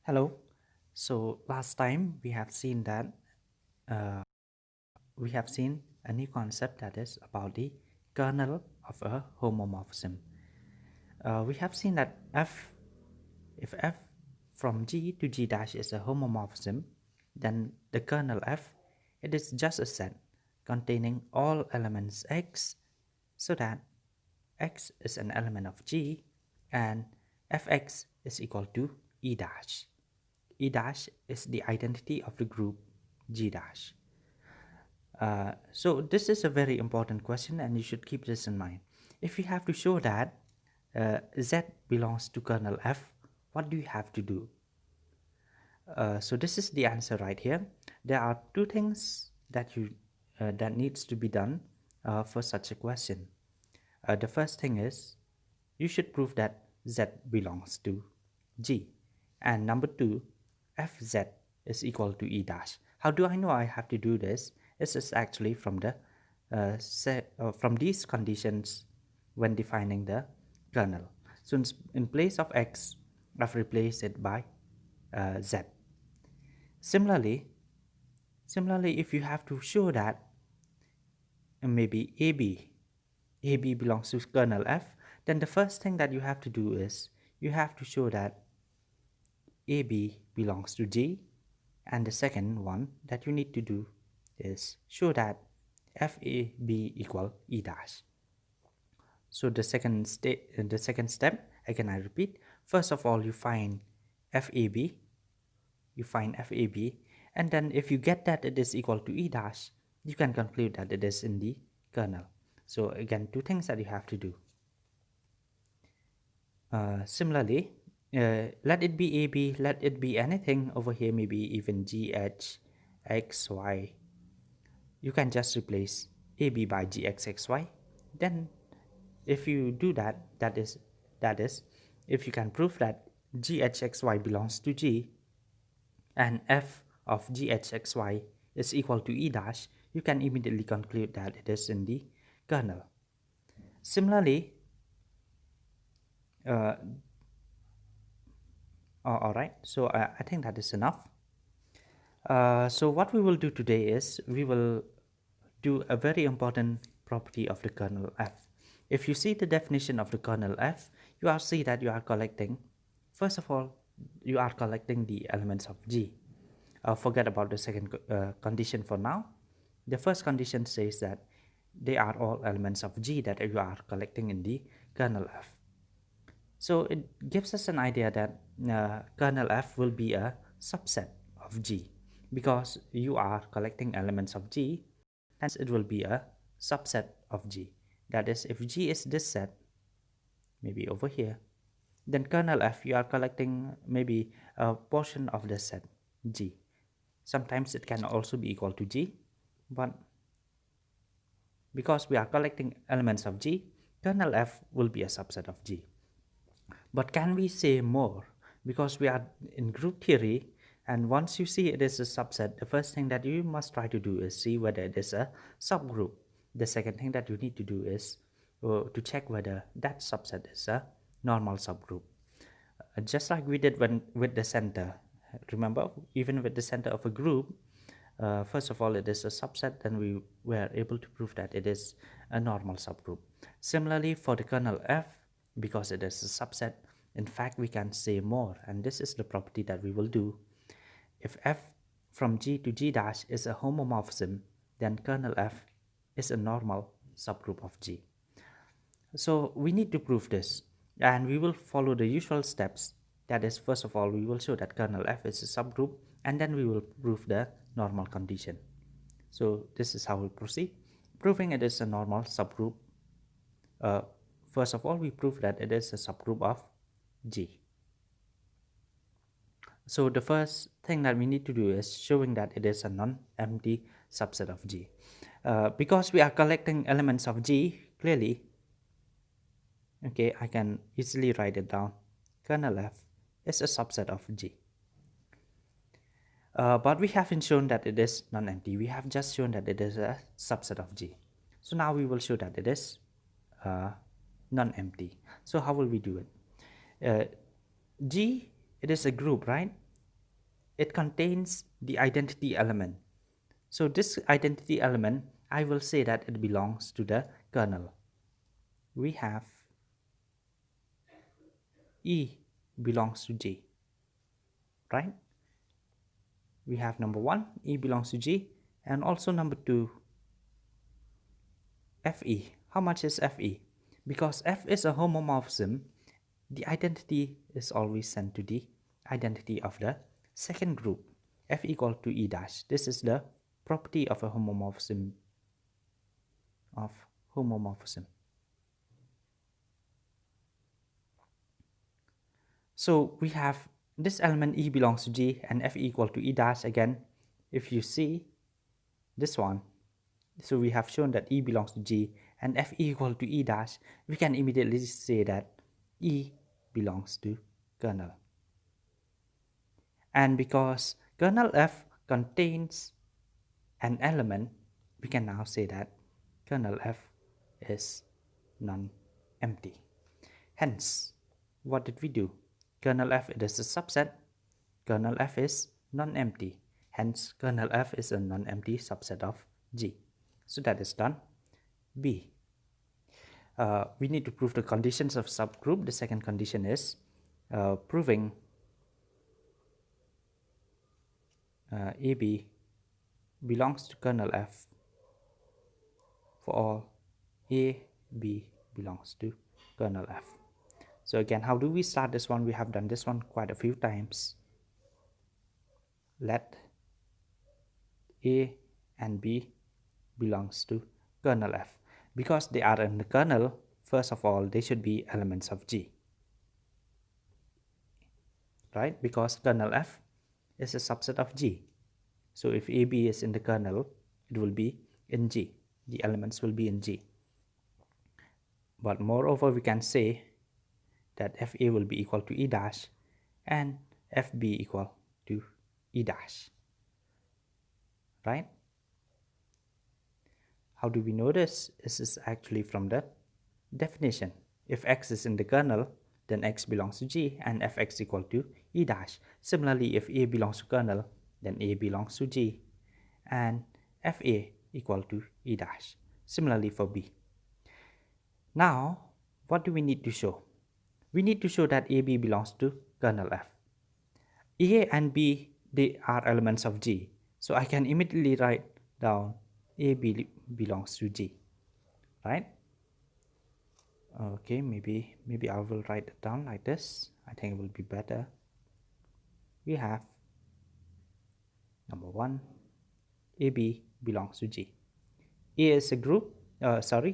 Hello. So last time we have seen that uh, we have seen a new concept that is about the kernel of a homomorphism. We have seen that if f from G to G dash is a homomorphism, then the kernel f it is just a set containing all elements x, so that x is an element of G and fx is equal to E dash. E dash is the identity of the group G dash. So this is a very important question and you should keep this in mind. If you have to show that Z belongs to kernel F, what do you have to do? So this is the answer right here. There are two things that needs to be done for such a question. The first thing is you should prove that Z belongs to G, and number two, Fz is equal to E dash. How do I know I have to do this? This is actually from the from these conditions when defining the kernel. So in place of x, I've replaced it by z. Similarly, if you have to show that maybe AB belongs to kernel F, then the first thing that you have to do is you have to show that AB belongs to G, and the second one that you need to do is show that FAB equal E dash. So the second step, again I repeat, first of all you find FAB, and then if you get that it is equal to E dash, you can conclude that it is in the kernel. So again, two things that you have to do. Similarly, let it be AB, let it be anything over here, maybe even GH, X, Y. You can just replace AB by GXXY. Then if you do that, that is, if you can prove that GHXY belongs to G and F of GHXY is equal to E dash, you can immediately conclude that it is in the kernel. Similarly, alright, so I think that is enough. So what we will do today is we will do a very important property of the kernel F. If you see the definition of the kernel F, you are see that you are collecting, first of all, you are collecting the elements of G. Forget about the second condition for now. The first condition says that they are all elements of G that you are collecting in the kernel F. So it gives us an idea that kernel F will be a subset of G, because you are collecting elements of G, hence it will be a subset of G. That is, if G is this set, maybe over here, then kernel F, you are collecting maybe a portion of the set G. Sometimes it can also be equal to G, but because we are collecting elements of G, kernel F will be a subset of G. But can we say more? Because we are in group theory, and once you see it is a subset, the first thing that you must try to do is see whether it is a subgroup. The second thing that you need to do is to check whether that subset is a normal subgroup. Just like we did with the center. Remember, even with the center of a group, first of all it is a subset, then we were able to prove that it is a normal subgroup. Similarly, for the kernel F, because it is a subset, in fact we can say more, and this is the property that we will do. If F from G to G dash is a homomorphism, then kernel F is a normal subgroup of G. So we need to prove this, and we will follow the usual steps. That is, first of all we will show that kernel F is a subgroup, and then we will prove the normal condition. So this is how we proceed. Proving it is a normal subgroup, first of all we prove that it is a subgroup of G. So the first thing that we need to do is showing that it is a non-empty subset of G. Because we are collecting elements of G, clearly, okay, I can easily write it down. Kernel F is a subset of G. But we haven't shown that it is non-empty. We have just shown that it is a subset of G. So now we will show that it is non-empty. So how will we do it? G, it is a group, right? it contains the identity element. So this identity element, I will say that it belongs to the kernel. We have E belongs to G, right? We have number 1, E belongs to G, and also number 2, Fe. How much is Fe? Because F is a homomorphism, the identity is always sent to the identity of the second group. F equal to E dash. This is the property of a homomorphism So we have this element E belongs to G and F equal to E dash. Again, if you see this one, so we have shown that E belongs to G and F equal to E dash, we can immediately say that E belongs to kernel. And because kernel F contains an element, we can now say that kernel F is non-empty. Hence, what did we do? Kernel F is a subset. Kernel F is non-empty. Hence, kernel F is a non-empty subset of G. So that is done. B. We need to prove the conditions of subgroup. The second condition is proving AB belongs to kernel F for all A, B belongs to kernel F. So again, how do we start this one? We have done this one quite a few times. Let A and B belongs to kernel F. Because they are in the kernel, first of all, they should be elements of G. Right? Because kernel F is a subset of G. So if AB is in the kernel, it will be in G. The elements will be in G. But moreover, we can say that FA will be equal to E dash and FB equal to E dash. Right? How do we know this? This is actually from the definition. If X is in the kernel, then X belongs to G and Fx equal to E dash. Similarly, if A belongs to kernel, then A belongs to G and Fa equal to E dash. Similarly for B. Now, what do we need to show? We need to show that AB belongs to kernel F. A and B, they are elements of G. So I can immediately write down AB belongs to G, right? Okay, maybe I will write it down like this. I think it will be better. We have number 1, AB belongs to G. A is a group,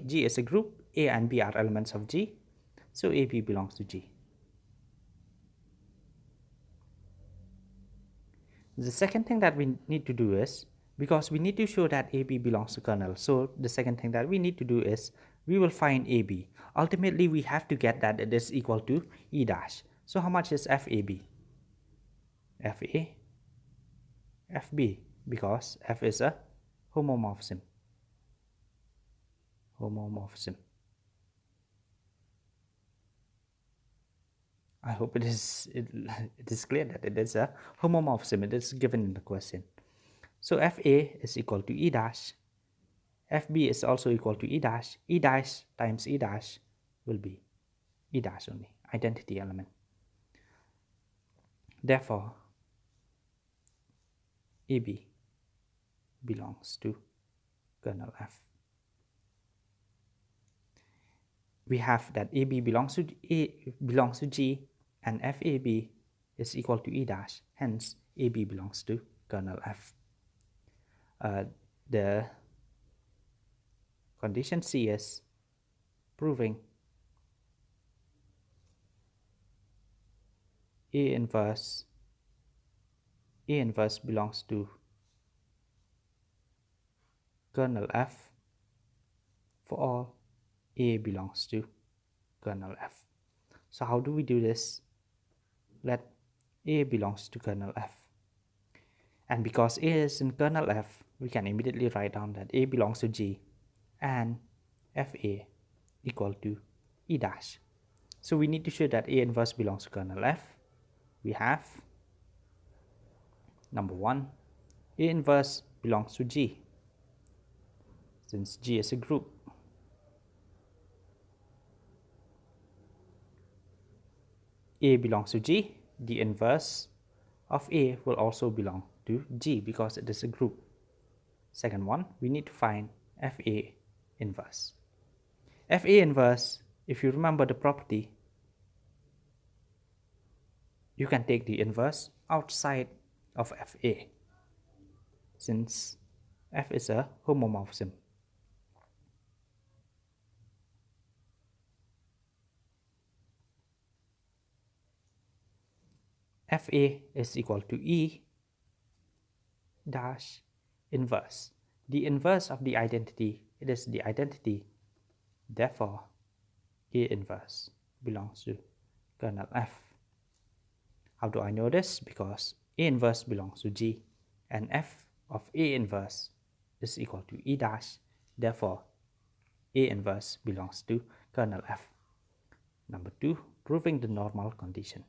G is a group. A and B are elements of G. So AB belongs to G. The second thing that we need to do is, because we need to show that AB belongs to kernel, so the second thing that we need to do is, we will find AB. Ultimately, we have to get that it is equal to E dash. So how much is FAB? FA, FB, because F is a homomorphism. I hope it is clear that it is a homomorphism. It is given in the question. So FA is equal to E dash. FB is also equal to E dash. E dash times E dash will be E dash only, identity element. Therefore, AB belongs to kernel F. We have that AB belongs to G and FAB is equal to E dash. Hence, AB belongs to kernel F. The condition C is proving A inverse belongs to kernel F for all A belongs to kernel F. So how do we do this? Let A belongs to kernel F. And because A is in kernel F, we can immediately write down that A belongs to G and FA equal to E dash. So we need to show that A inverse belongs to kernel F. We have Number 1, A inverse belongs to G, since G is a group. A belongs to G, the inverse of A will also belong to G because it is a group. Second one, we need to find FA inverse. FA inverse, if you remember the property, you can take the inverse outside of FA, since F is a homomorphism. FA is equal to E dash inverse. The inverse of the identity, it is the identity, therefore A inverse belongs to kernel F. How do I know this? Because A inverse belongs to G and F of A inverse is equal to E dash, therefore A inverse belongs to kernel F. Number 2, proving the normal condition.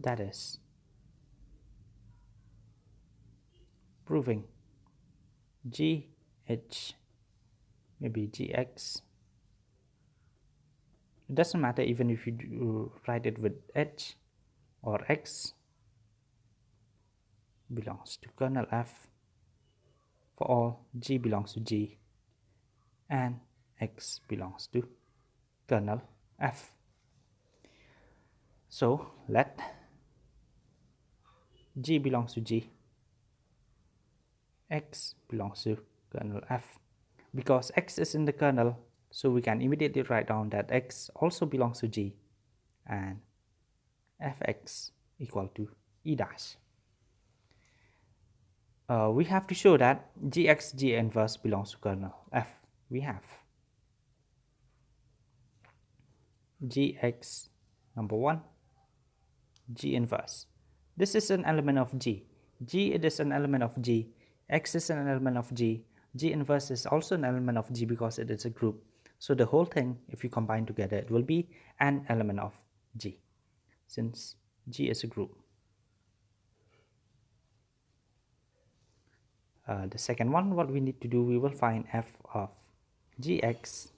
That is proving GH, maybe GX. It doesn't matter even if you write it with H or X, belongs to kernel F for all G belongs to G and X belongs to kernel F. So let G belongs to G, X belongs to kernel F. Because X is in the kernel, so we can immediately write down that X also belongs to G and Fx equal to E dash. We have to show that Gx G inverse belongs to kernel F. We have Gx, number 1, G inverse. This is an element of G. G, it is an element of G. X is an element of G. G inverse is also an element of G because it is a group. So the whole thing, if you combine together, it will be an element of G, since G is a group. The second one, what we need to do, we will find F of Gx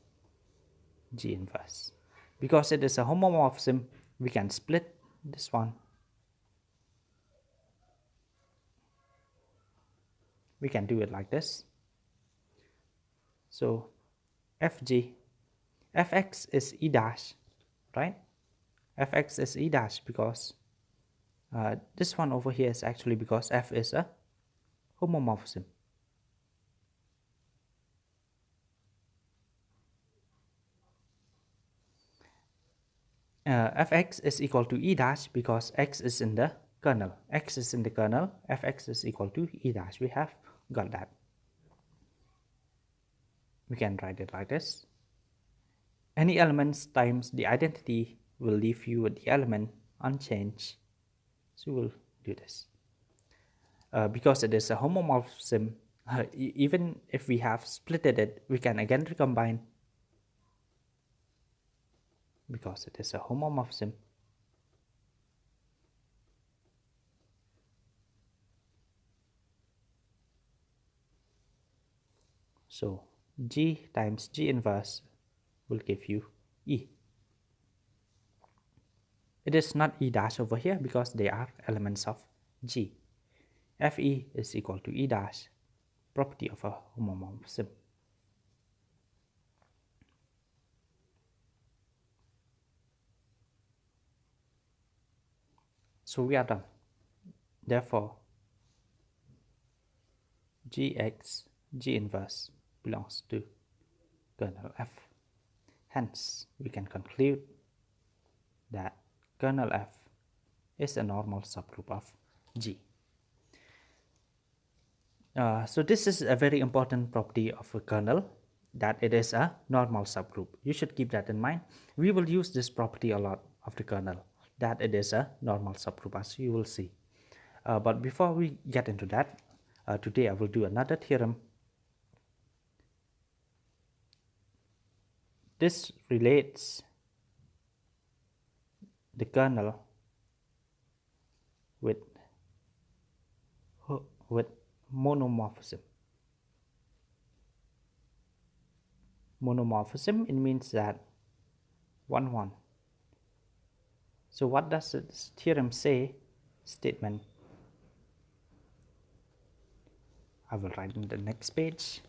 G inverse. Because it is a homomorphism, we can split this one. We can do it like this. So Fg, Fx is E dash, right? Fx is E dash because this one over here is actually because F is a homomorphism. Fx is equal to E dash because X is in the kernel. X is in the kernel, Fx is equal to E dash. We have got that. We can write it like this. Any elements times the identity will leave you with the element unchanged. So we'll do this. Because it is a homomorphism, even if we have splitted it, we can again recombine because it is a homomorphism. So G times G inverse will give you E. It is not E dash over here because they are elements of G. Fe is equal to E dash, property of a homomorphism. So we are done. Therefore, Gx G inverse belongs to kernel F. Hence, we can conclude that kernel F is a normal subgroup of G. So this is a very important property of a kernel, that it is a normal subgroup. You should keep that in mind. We will use this property a lot of the kernel, that it is a normal subgroup, as you will see. But before we get into that, today I will do another theorem this relates the kernel with with monomorphism. Monomorphism, it means that 1 1. So what does this theorem say? Statement, I will write in the next page.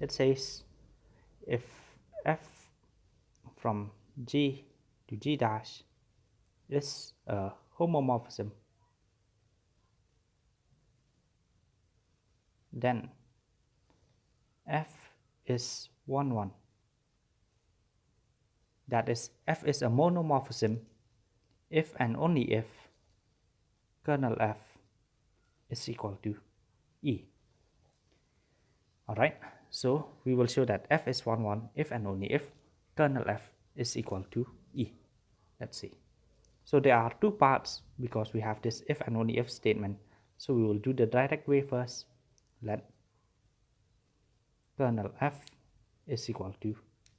It says if f from G to G dash is a homomorphism, then f is 1 1. That is, f is a monomorphism if and only if kernel f is equal to E. Alright, so we will show that f is 1 1 if and only if kernel f is equal to E. Let's see. So there are two parts because we have this if and only if statement. So we will do the direct way first. Let kernel f is equal to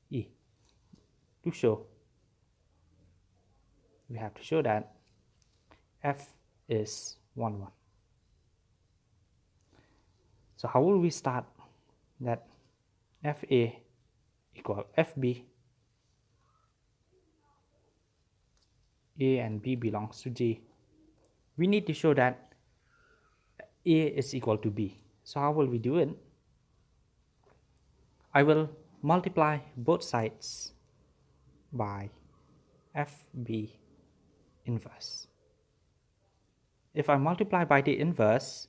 E. To show, we have to show that f is 1 1. So how will we start? That fa equal fb, a and b belongs to G. We need to show that a is equal to b. So how will we do it? I will multiply both sides by fb inverse. If I multiply by the inverse,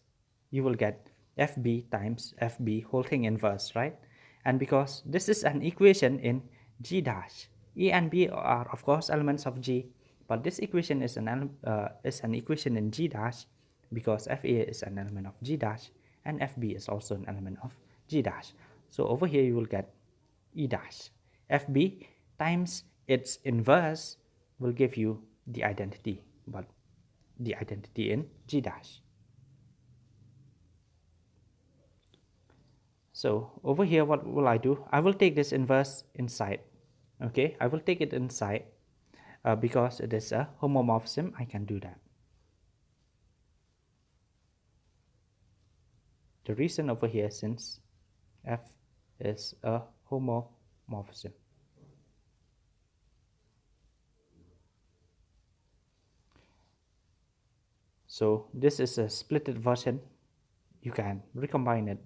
you will get fb times fb whole thing inverse, right? And because this is an equation in G dash, a and b are of course elements of G, but this equation is an equation in G dash because fa is an element of G dash and fb is also an element of G dash. So over here you will get E dash. fb times its inverse will give you the identity, but the identity in G dash. So over here, what will I do? I will take this inverse inside. Okay, I will take it inside because it is a homomorphism. I can do that. The reason over here, since f is a homomorphism. So this is a splitted version. You can recombine it.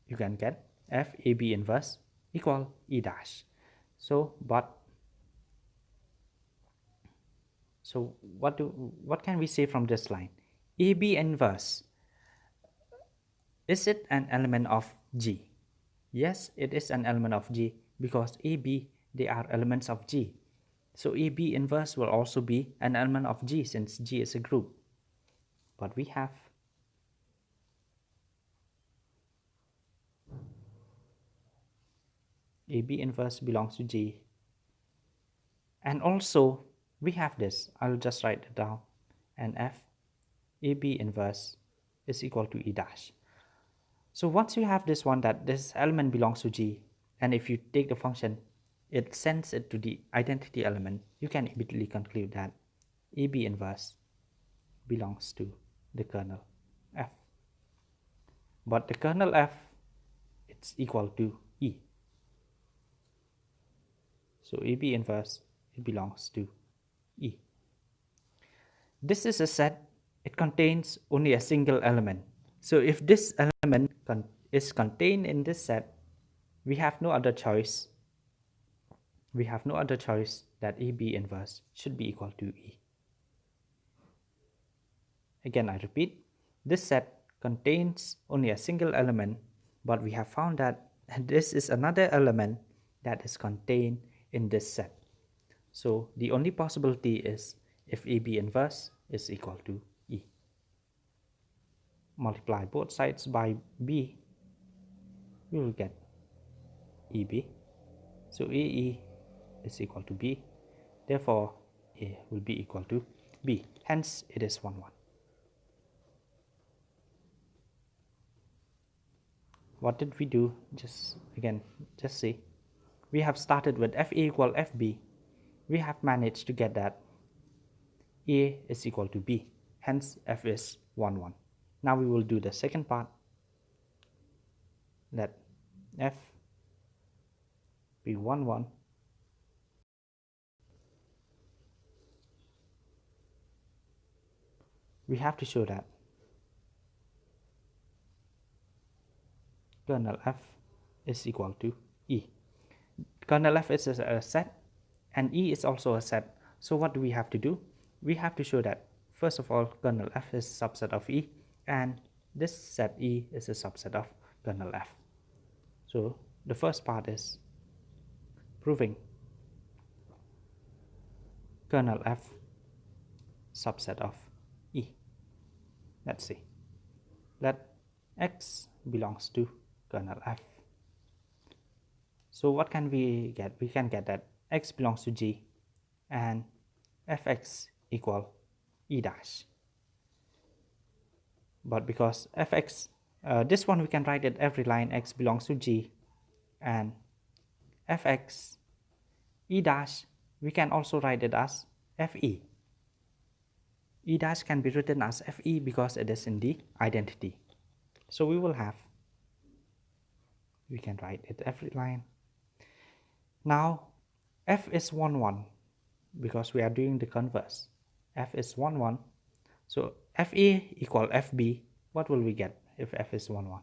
You can get f a b inverse equal E dash. So what can we say from this line? AB inverse, is it an element of G? Yes, it is an element of G because AB, they are elements of G. So AB inverse will also be an element of G since G is a group. But we have AB inverse belongs to G. And also we have this, I'll just write it down, and f AB inverse is equal to E dash. So once you have this one, that this element belongs to G, and if you take the function, it sends it to the identity element, you can immediately conclude that AB inverse belongs to the kernel F. But the kernel F, it's equal to E. So AB inverse, it belongs to E. This is a set, it contains only a single element. So if this element is contained in this set, we have no other choice. We have no other choice that AB inverse should be equal to E. Again, I repeat, this set contains only a single element, but we have found that this is another element that is contained in this set. So the only possibility is if AB inverse is equal to E. Multiply both sides by B, we will get EB. So AE is equal to B. Therefore, A will be equal to B. Hence, it is 1 1. what did we do? Just see. We have started with fa equal fb. We have managed to get that a is equal to b. Hence, f is 1, 1. Now we will do the second part. Let f be 1, 1. We have to show that kernel f is equal to e. Kernel f is a set and e is also a set. So what do we have to do? We have to show that first of all kernel f is a subset of e and this set e is a subset of kernel f. So the first part is proving kernel f subset of e. Let's see. Let x belongs to kernel f. So what can we get? We can get that x belongs to G and fx equal e dash. But because fx, this one we can write at every line x belongs to G and fx e dash, we can also write it as fe. E dash can be written as fe because it is in the identity. So we can write it every line. Now f is 1, 1 because we are doing the converse. F is 1, 1. So fa equal fb. What will we get if f is 1, 1?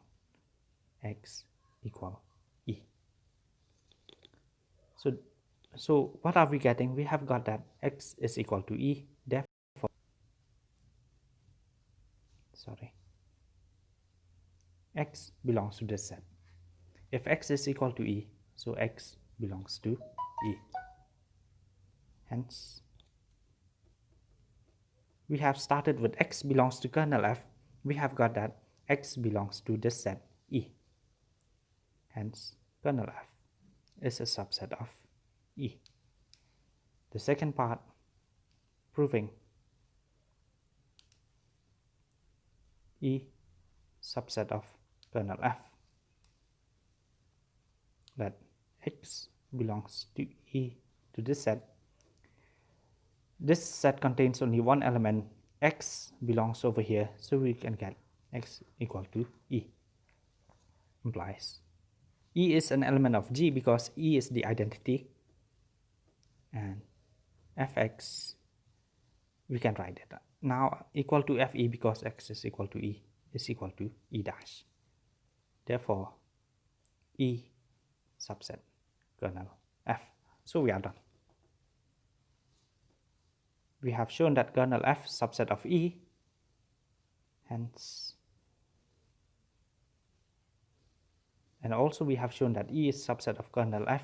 X equal e. So what are we getting? We have got that x is equal to e. Therefore, x belongs to this set. If x is equal to e, so x belongs to e. Hence, we have started with x belongs to kernel f. We have got that x belongs to this set e. Hence, kernel f is a subset of e. The second part, proving e subset of kernel f. Let x belongs to e to this set. This set contains only one element. X belongs over here, so we can get x equal to e. Implies e is an element of G because e is the identity, and fx we can write it now equal to fe because x is equal to e is equal to e dash. Therefore, e subset kernel f. So we are done. We have shown that kernel f subset of e. Hence, and also we have shown that e is subset of kernel f.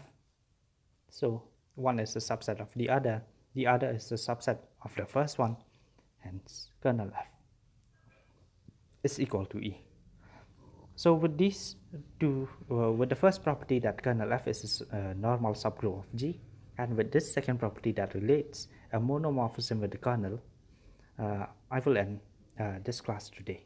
So one is a subset of the other is a subset of the first one. Hence, kernel f is equal to e. So with these two, with the first property that kernel f is a normal subgroup of G, and with this second property that relates a monomorphism with the kernel, I will end this class today.